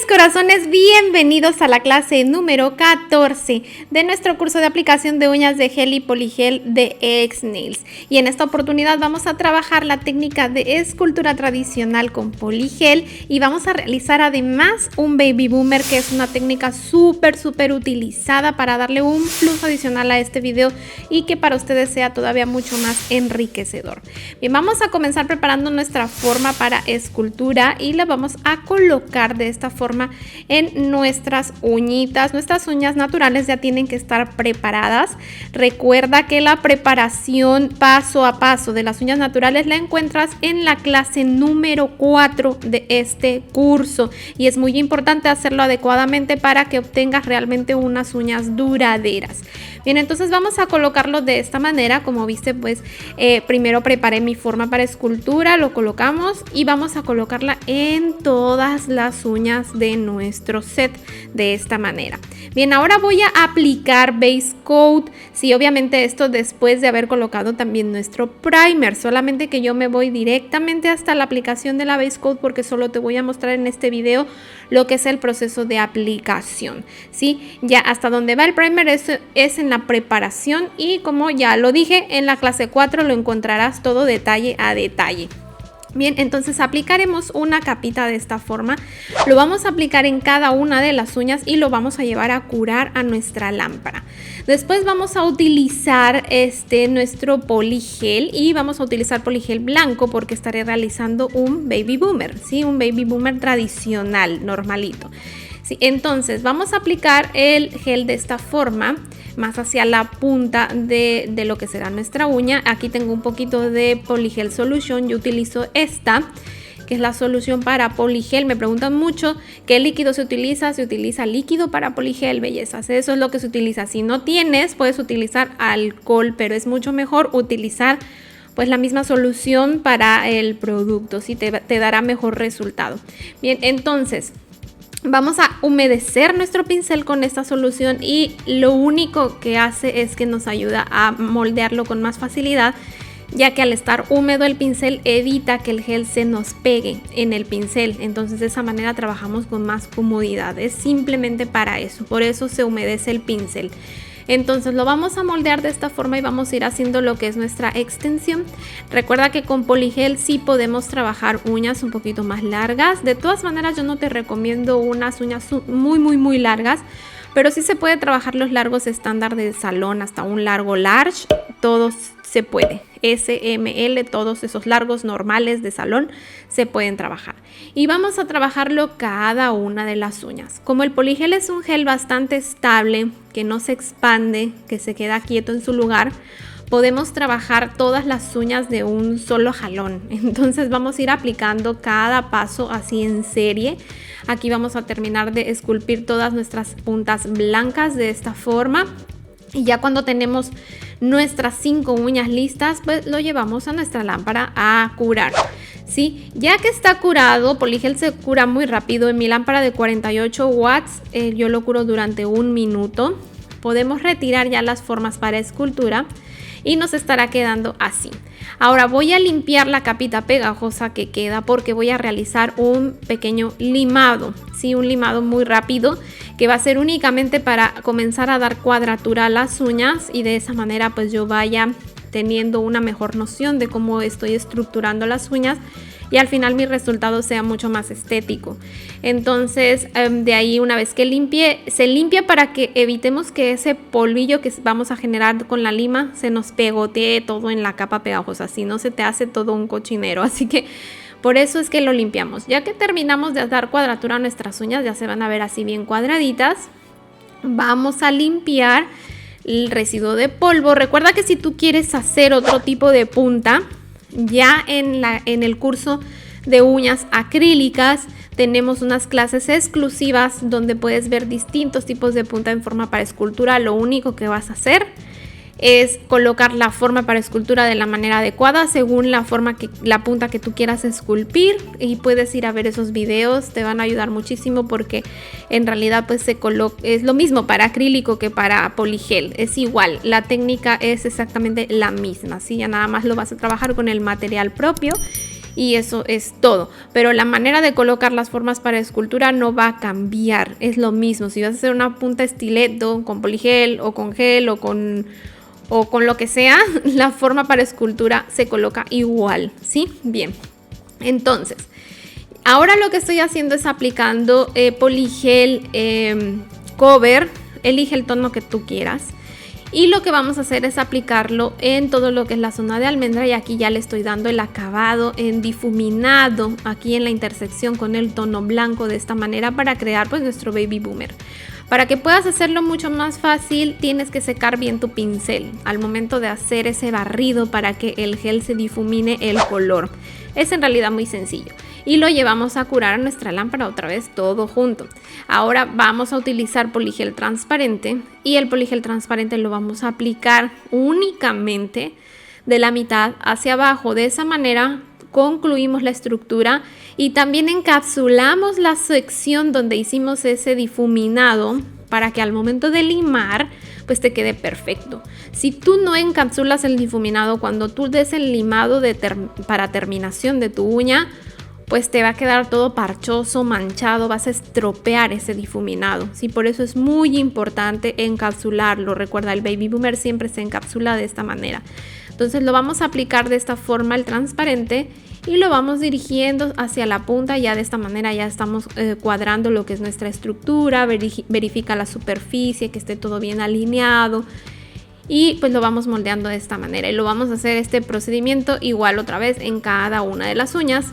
corazones, bienvenidos a la clase número 14 de nuestro curso de aplicación de uñas de gel y poligel de X-Nails. Y en esta oportunidad vamos a trabajar la técnica de escultura tradicional con poligel y vamos a realizar además un baby boomer, que es una técnica súper utilizada para darle un plus adicional a este video y que para ustedes sea todavía mucho más enriquecedor. Bien, vamos a comenzar preparando nuestra forma para escultura y la vamos a colocar de esta forma en nuestras uñitas. Nuestras uñas naturales ya tienen que estar preparadas. Recuerda que la preparación paso a paso de las uñas naturales la encuentras en la clase número 4 de este curso y es muy importante hacerlo adecuadamente para que obtengas realmente unas uñas duraderas. Bien, entonces vamos a colocarlo de esta manera. Como viste, pues primero preparé mi forma para escultura, lo colocamos y vamos a colocarla en todas las uñas de nuestro set de esta manera. Bien, ahora voy a aplicar base coat. Sí, obviamente esto después de haber colocado también nuestro primer, solamente que yo me voy directamente hasta la aplicación de la base coat porque solo te voy a mostrar en este video lo que es el proceso de aplicación. Sí, ya hasta donde va el primer es en la preparación y como ya lo dije en la clase 4 lo encontrarás todo detalle a detalle. Bien, entonces aplicaremos una capita de esta forma, lo vamos a aplicar en cada una de las uñas y lo vamos a llevar a curar a nuestra lámpara. Después vamos a utilizar nuestro poligel y vamos a utilizar poligel blanco porque estaré realizando un baby boomer, ¿sí? Un baby boomer tradicional, normalito. Sí, entonces vamos a aplicar el gel de esta forma, más hacia la punta de lo que será nuestra uña. Aquí tengo un poquito de Poligel Solution, yo utilizo esta, que es la solución para poligel. Me preguntan mucho qué líquido se utiliza líquido para poligel, bellezas, eso es lo que se utiliza. Si no tienes, puedes utilizar alcohol, pero es mucho mejor utilizar pues la misma solución para el producto, ¿sí? Te dará mejor resultado. Bien, entonces vamos a humedecer nuestro pincel con esta solución y lo único que hace es que nos ayuda a moldearlo con más facilidad, ya que al estar húmedo el pincel evita que el gel se nos pegue en el pincel. Entonces de esa manera trabajamos con más comodidad, es simplemente para eso, por eso se humedece el pincel. Entonces lo vamos a moldear de esta forma y vamos a ir haciendo lo que es nuestra extensión. Recuerda que con poligel sí podemos trabajar uñas un poquito más largas. De todas maneras yo no te recomiendo unas uñas muy largas, pero sí se puede trabajar los largos estándar de salón hasta un largo large, todos se puede. SML, todos esos largos normales de salón se pueden trabajar y vamos a trabajarlo cada una de las uñas. Como el poligel es un gel bastante estable, que no se expande, que se queda quieto en su lugar, podemos trabajar todas las uñas de un solo jalón. Entonces vamos a ir aplicando cada paso así en serie. Aquí vamos a terminar de esculpir todas nuestras puntas blancas de esta forma. Y ya cuando tenemos nuestras 5 uñas listas, pues lo llevamos a nuestra lámpara a curar. ¿Sí? Ya que está curado, poligel se cura muy rápido. En mi lámpara de 48 watts yo lo curo durante 1 minuto. Podemos retirar ya las formas para escultura y nos estará quedando así. Ahora voy a limpiar la capita pegajosa que queda porque voy a realizar un pequeño limado, ¿sí? Un limado muy rápido que va a ser únicamente para comenzar a dar cuadratura a las uñas y de esa manera pues yo vaya teniendo una mejor noción de cómo estoy estructurando las uñas y al final mi resultado sea mucho más estético. Entonces de ahí, una vez que limpie, se limpia para que evitemos que ese polvillo que vamos a generar con la lima se nos pegotee todo en la capa pegajosa, si no se te hace todo un cochinero. Así que por eso es que lo limpiamos. Ya que terminamos de dar cuadratura a nuestras uñas, ya se van a ver así bien cuadraditas, vamos a limpiar el residuo de polvo. Recuerda que si tú quieres hacer otro tipo de punta, ya en el curso de uñas acrílicas tenemos unas clases exclusivas donde puedes ver distintos tipos de punta en forma para escultura. Lo único que vas a hacer es colocar la forma para escultura de la manera adecuada según la punta que tú quieras esculpir y puedes ir a ver esos videos, te van a ayudar muchísimo porque en realidad pues es lo mismo para acrílico que para poligel, es igual, la técnica es exactamente la misma, ¿sí? Ya nada más lo vas a trabajar con el material propio y eso es todo. Pero la manera de colocar las formas para escultura no va a cambiar, es lo mismo. Si vas a hacer una punta estileto con poligel o con gel o con lo que sea, la forma para escultura se coloca igual, ¿sí? Bien, entonces, ahora lo que estoy haciendo es aplicando poligel cover. Elige el tono que tú quieras. Y lo que vamos a hacer es aplicarlo en todo lo que es la zona de almendra, y aquí ya le estoy dando el acabado en difuminado aquí en la intersección con el tono blanco de esta manera para crear pues nuestro baby boomer. Para que puedas hacerlo mucho más fácil, tienes que secar bien tu pincel al momento de hacer ese barrido para que el gel se difumine el color. Es en realidad muy sencillo. Y lo llevamos a curar a nuestra lámpara otra vez todo junto. Ahora vamos a utilizar poligel transparente, y el poligel transparente lo vamos a aplicar únicamente de la mitad hacia abajo. De esa manera concluimos la estructura y también encapsulamos la sección donde hicimos ese difuminado para que al momento de limar pues te quede perfecto. Si tú no encapsulas el difuminado, cuando tú des el limado para terminación de tu uña, pues te va a quedar todo parchoso, manchado, vas a estropear ese difuminado, ¿sí? Por eso es muy importante encapsularlo. Recuerda, el baby boomer siempre se encapsula de esta manera. Entonces lo vamos a aplicar de esta forma el transparente y lo vamos dirigiendo hacia la punta. Ya de esta manera ya estamos cuadrando lo que es nuestra estructura. Verifica la superficie, que esté todo bien alineado. Y pues lo vamos moldeando de esta manera. Y lo vamos a hacer este procedimiento igual otra vez en cada una de las uñas.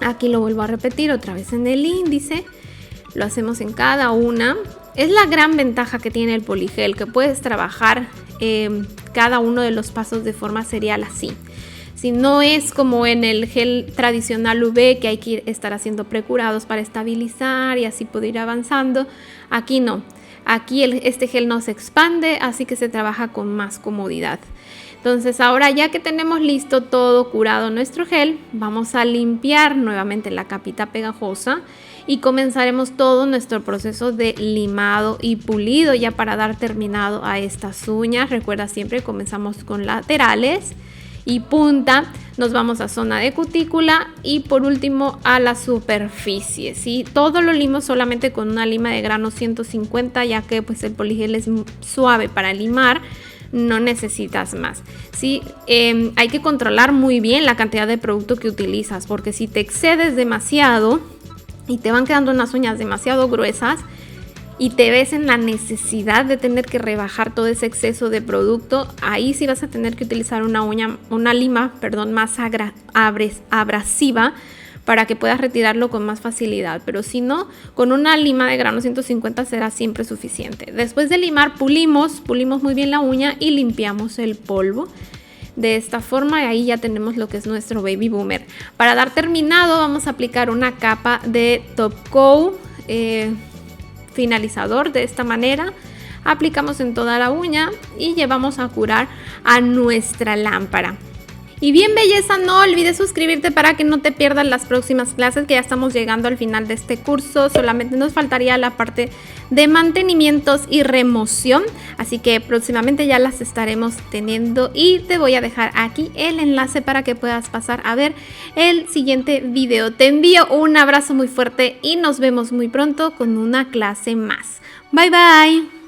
Aquí lo vuelvo a repetir otra vez en el índice. Lo hacemos en cada una. Es la gran ventaja que tiene el poligel, que puedes trabajar cada uno de los pasos de forma serial así. Si no es como en el gel tradicional UV, que hay que estar haciendo precurados para estabilizar y así poder ir avanzando. Aquí no. Aquí este gel no se expande, así que se trabaja con más comodidad. Entonces ahora, ya que tenemos listo todo curado nuestro gel, vamos a limpiar nuevamente la capita pegajosa y comenzaremos todo nuestro proceso de limado y pulido ya para dar terminado a estas uñas. Recuerda, siempre comenzamos con laterales y punta, nos vamos a zona de cutícula y por último a la superficie, ¿sí? Todo lo limo solamente con una lima de grano 150, ya que pues el poligel es suave para limar. No necesitas más, ¿sí? Hay que controlar muy bien la cantidad de producto que utilizas, porque si te excedes demasiado y te van quedando unas uñas demasiado gruesas y te ves en la necesidad de tener que rebajar todo ese exceso de producto, ahí sí vas a tener que utilizar una lima más abrasiva para que puedas retirarlo con más facilidad. Pero si no, con una lima de grano 150 será siempre suficiente. Después de limar, pulimos muy bien la uña y limpiamos el polvo. De esta forma, ahí ya tenemos lo que es nuestro baby boomer. Para dar terminado, vamos a aplicar una capa de top coat finalizador. De esta manera aplicamos en toda la uña y llevamos a curar a nuestra lámpara. Y bien, belleza, no olvides suscribirte para que no te pierdas las próximas clases, que ya estamos llegando al final de este curso. Solamente nos faltaría la parte de mantenimientos y remoción, así que próximamente ya las estaremos teniendo y te voy a dejar aquí el enlace para que puedas pasar a ver el siguiente video. Te envío un abrazo muy fuerte y nos vemos muy pronto con una clase más. Bye bye.